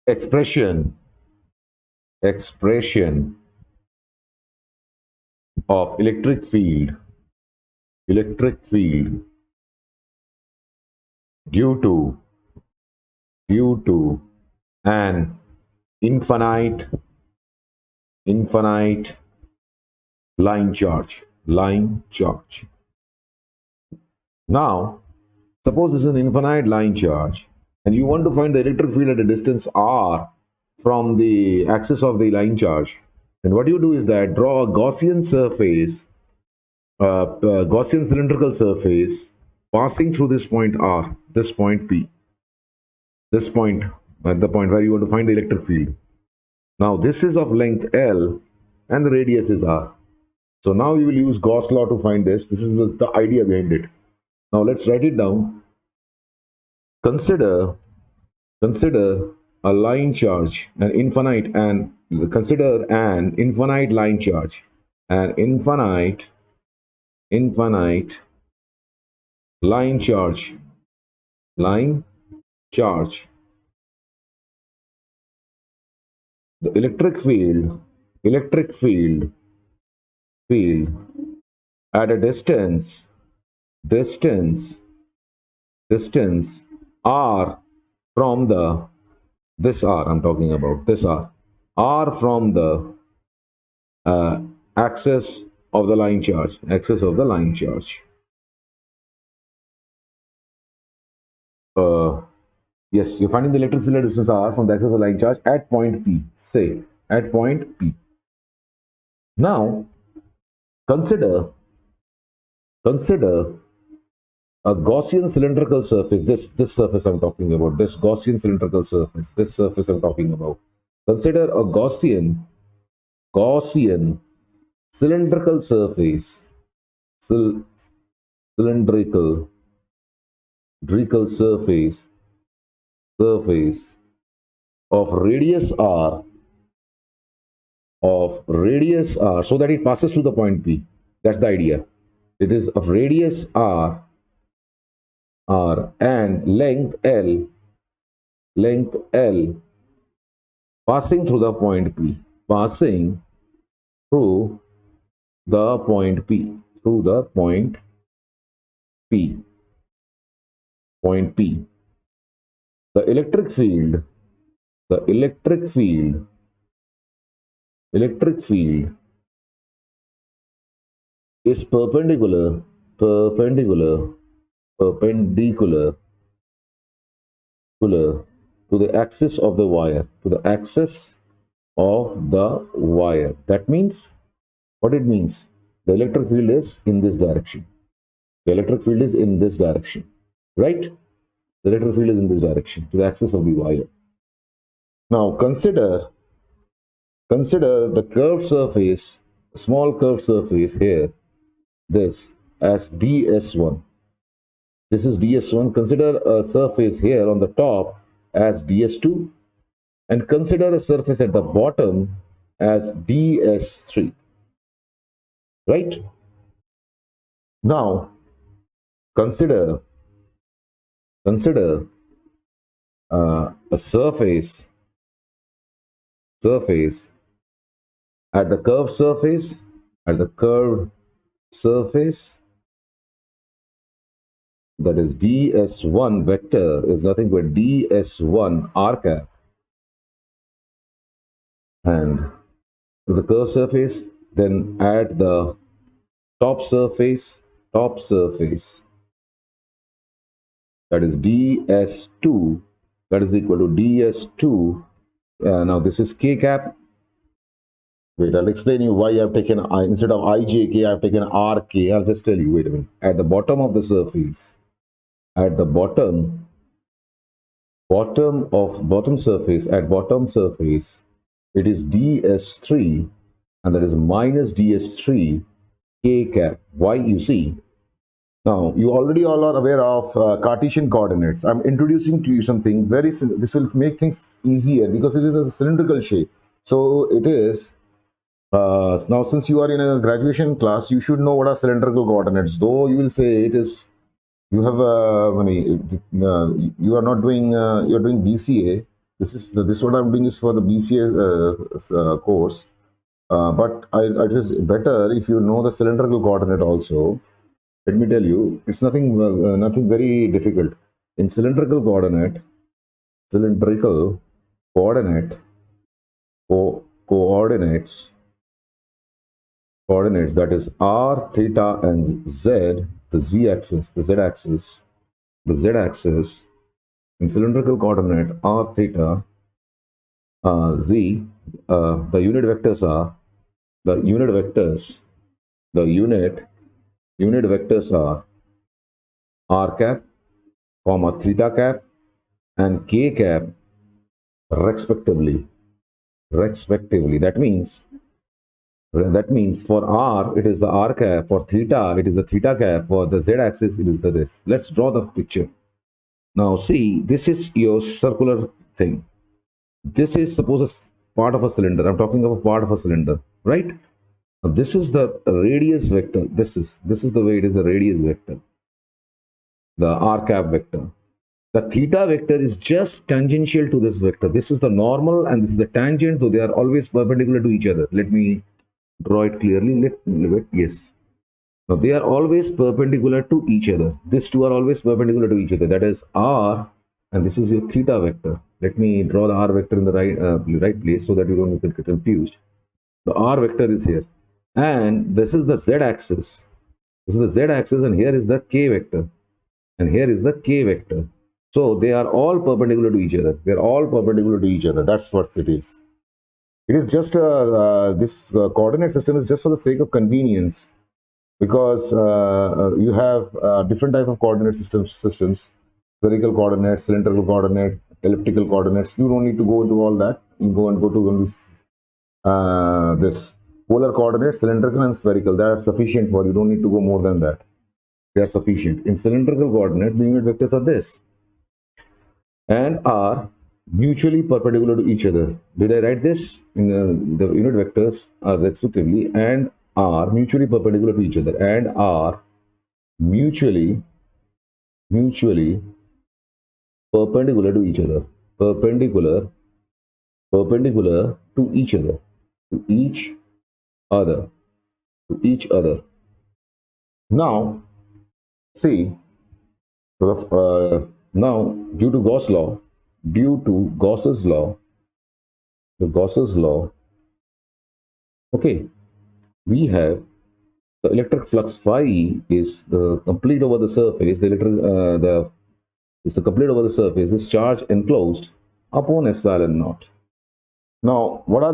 expression of electric field due to due to an infinite line charge. Now, suppose this is an infinite line charge, and you want to find the electric field at a distance r from the axis of the line charge. And what you do is that draw a Gaussian surface, Gaussian cylindrical surface passing through this point R, this point P, this point at the point where you want to find the electric field. Now this is of length L and the radius is R. So now you will use Gauss law to find this. This is the idea behind it. Now let's write it down. Consider a line charge, consider an infinite line charge, an infinite line charge. The electric field at a distance r from the this r I'm talking about, this r from the axis of the line charge. Yes, you're finding the electric field at distance r from the axis of the line charge at point P. Say at point P. Now consider a Gaussian cylindrical surface. This surface I'm talking about. This Gaussian cylindrical surface. This surface I'm talking about. Consider a Gaussian cylindrical surface. Cylindrical surface of radius r, so that it passes to the point P. That's the idea. It is of radius r and length L passing through the point P. Point P. The electric field is perpendicular to the axis of the wire. That means, what it means, the electric field is in this direction. Right? The electric field is in this direction, to the axis of the wire. Now consider the curved surface, small curved surface here, this as ds1. This is ds1. Consider a surface here on the top as ds2, and consider a surface at the bottom as ds3. Right? Now consider a surface at the curved surface, that is ds1 vector is nothing but ds1 r cap, and the curved surface, then add the top surface, that is ds2, that is equal to ds2. Now this is k cap. Wait, I'll explain you why I've taken instead of ijk, I've taken rk. I'll just tell you. Wait a minute. At the bottom of the surface, at the bottom surface, it is ds3, and that is minus ds3 k cap. Why? You see, now you already all are aware of Cartesian coordinates. I'm introducing to you something very simple. This will make things easier because it is a cylindrical shape. So it is now, since you are in a graduation class, you should know what are cylindrical coordinates. Though you will say it is, you have you are not doing you're doing BCA, this what I'm doing is for the BCA course. But it is better if you know the cylindrical coordinate also. Let me tell you, it's nothing very difficult. In cylindrical coordinate, coordinates, that is r, theta, and z, the z-axis, the z-axis in cylindrical coordinate r, theta, z, the unit vectors are the unit vectors. The unit vectors are r cap, comma theta cap, and k cap, respectively. That means for r it is the r cap, for theta it is the theta cap, for the z axis it is the this. Let's draw the picture. Now see, this is your circular thing. This is suppose a part of a cylinder. I'm talking of a part of a cylinder, right? Now, this is the radius vector. This is the way it is, the radius vector, the r cap vector. The theta vector is just tangential to this vector. This is the normal and this is the tangent, so they are always perpendicular to each other. Let me draw it clearly. Yes. Now they are always perpendicular to each other. These two are always perpendicular to each other. That is r, and this is your theta vector. Let me draw the r vector in the right place so that you don't get confused. The r vector is here, and this is the z-axis. This is the z-axis, and here is the k vector, and here is the k vector. So they are all perpendicular to each other. They are all perpendicular to each other. That's what it is. It is just this coordinate system is just for the sake of convenience, because you have different type of coordinate systems: spherical coordinate, cylindrical coordinate, elliptical coordinates. You don't need to go into all that. You go to only this polar coordinate, cylindrical and spherical. They are sufficient for you. Don't need to go more than that. They are sufficient. In cylindrical coordinate, the unit vectors are this and are mutually perpendicular to each other. Did I write this? In the unit vectors are respectively and are mutually perpendicular to each other and are mutually perpendicular to each other. Perpendicular to each other. To each other. Now, see, now due to Gauss's law, okay, we have the electric flux phi E is the complete over the surface. Is the complete over the surface is charge enclosed upon epsilon naught. Now, what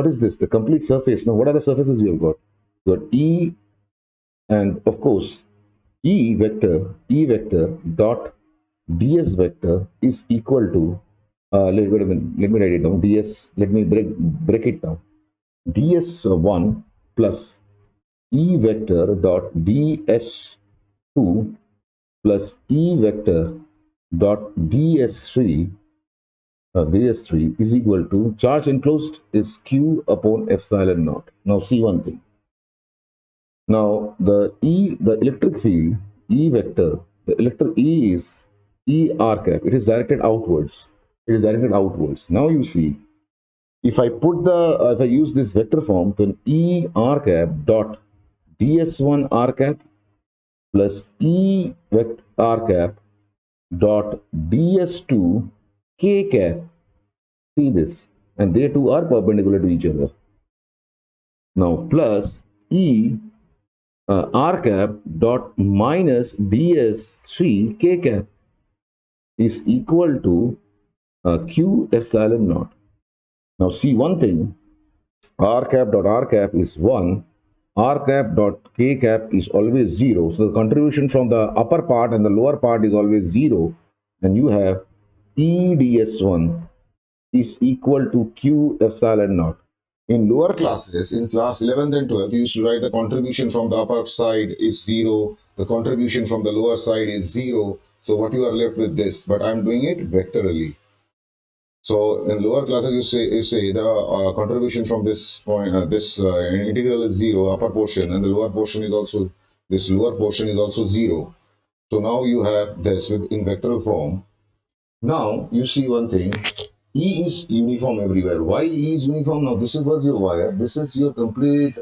is this? The complete surface. Now, what are the surfaces we have got? You got E, and of course, E vector dot ds vector is equal to, wait a minute, let me write it down. Ds, let me break it down. ds1 plus E vector dot ds2 plus E vector dot ds3 is equal to charge enclosed is q upon epsilon naught. Now see one thing. Now the electric field E vector, the electric E is E r cap. It is directed outwards. Now you see, if I use this vector form, then E r cap dot ds1 r cap plus E vector r cap dot ds2 k cap. See this, and they two are perpendicular to each other. Now plus E r cap dot minus ds3 k cap is equal to q epsilon naught. Now see one thing, r cap is 1, r cap dot k cap is always 0. So the contribution from the upper part and the lower part is always 0, and you have E ds1 is equal to q epsilon naught. In lower classes, in class 11th and 12th, you used to write the contribution from the upper side is 0, the contribution from the lower side is 0. So what you are left with this, but I'm doing it vectorally. So in lower classes, you say the contribution from this point, integral is 0, upper portion, and the lower portion is also, this lower portion is also 0. So now you have this in vectoral form. Now you see one thing, E is uniform everywhere. Why E is uniform? Now this was your wire. This is your complete.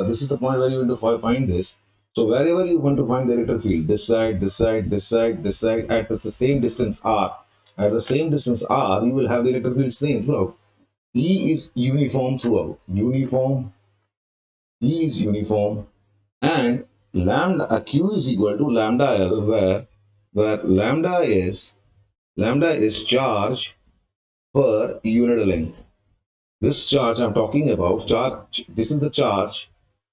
This is the point where you want to find this. So wherever you want to find the electric field, this side, this side, this side, this side, at the same distance r, at the same distance r, you will have the electric field same throughout. E is uniform throughout. Uniform. E is uniform, and lambda Q is equal to lambda L, where lambda is charge per unit length. This charge I'm talking about, this is the charge,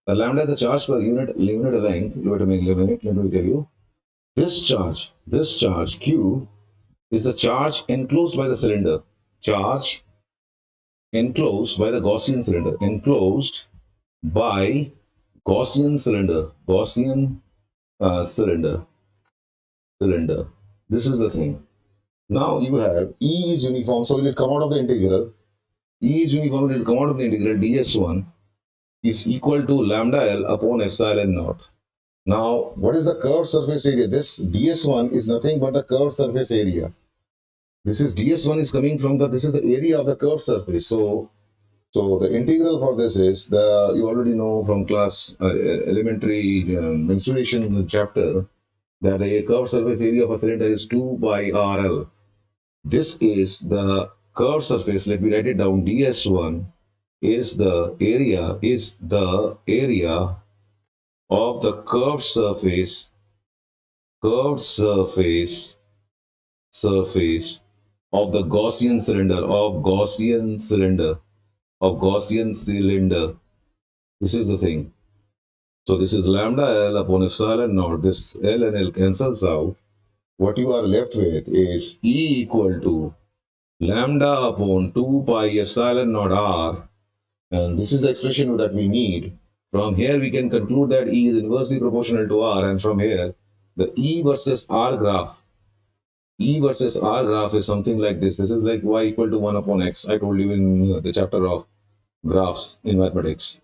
lambda the charge per unit length. Wait a minute, let me tell you. This charge Q is the charge enclosed by the cylinder. Charge enclosed by the Gaussian cylinder. Enclosed by Gaussian cylinder. Gaussian cylinder. Cylinder. This is the thing. Now you have E is uniform, so it will come out of the integral. E is uniform, it will come out of the integral ds1 is equal to lambda L upon epsilon naught. Now, what is the curved surface area? This ds1 is nothing but the curved surface area. This is ds1 is coming from this is the area of the curved surface. So the integral for this is you already know from class elementary mensuration chapter that the curved surface area of a cylinder is 2 by RL. This is the curved surface. Let me write it down. ds1 is the area of the surface of the Gaussian cylinder. This is the thing. So this is lambda L upon epsilon naught. This L and L cancels out. What you are left with is E equal to lambda upon 2 pi epsilon naught R, and this is the expression that we need. From here we can conclude that E is inversely proportional to R, and from here the E versus R graph is something like this. This is like y equal to 1 upon x. I told you in the chapter of graphs in mathematics.